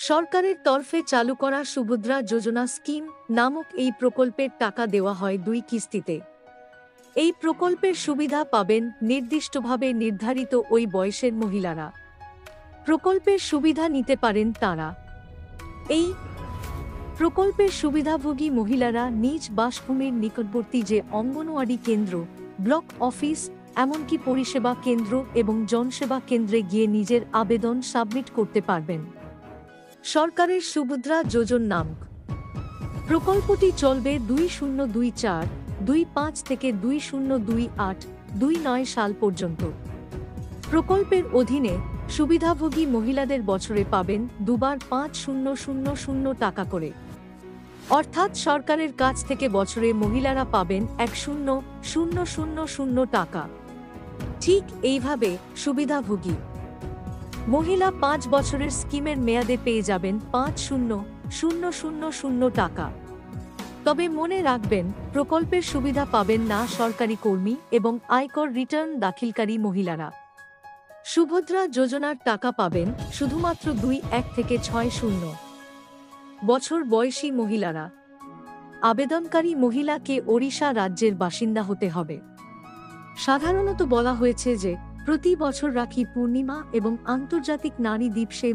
সরকারের তরফে চালু করা সুভদ্রা যোজনা স্কিম নামক এই প্রকল্পের টাকা দেওয়া হয় 2 কিস্তিতে। এই প্রকল্পের সুবিধা পাবেন নির্দিষ্টভাবে নির্ধারিত ওই বয়সের মহিলারা। প্রকল্পের সুবিধা নিতে পারেন তারা। এই প্রকল্পের সুবিধাভোগী মহিলারা নিজ বাসভূমির নিকটবর্তী যে অঙ্গনওয়াড়ি কেন্দ্র, ব্লক অফিস, এমনকি পরিষেবা কেন্দ্র এবং জনসেবা কেন্দ্রে গিয়ে নিজের আবেদন সাবমিট করতে পারবেন। সরকারের সুভদ্রা যোজনা নামক প্রকল্পটি চলবে 2024-25 থেকে 2028-29 সাল পর্যন্ত। প্রকল্পের অধীনে সুবিধাভোগী মহিলাদের বছরে পাবেন দুবার 5,000 টাকা করে, অর্থাৎ সরকারের কাছ থেকে বছরে মহিলারা পাবেন 1,000 টাকা। ঠিক এইভাবে সুবিধাভোগী মহিলা 5 বছরের স্কিমের মেয়াদে পেয়ে যাবেন 5,000 টাকা। তবে মনে রাখবেন, প্রকল্পের সুবিধা পাবেন না সরকারি কর্মী এবং আয়কর রিটার্ন দাখিলকারী মহিলারা। সুভদ্রা যোজনার টাকা পাবেন শুধুমাত্র 1 থেকে 6 বছর বয়সী মহিলারা। আবেদনকারী মহিলাকে ওড়িশা রাজ্যের বাসিন্দা হতে হবে। সাধারণত বলা হয়েছে যে প্রতি বছর রাখি পূর্ণিমা এবং আন্তর্জাতিক নারী দিবসে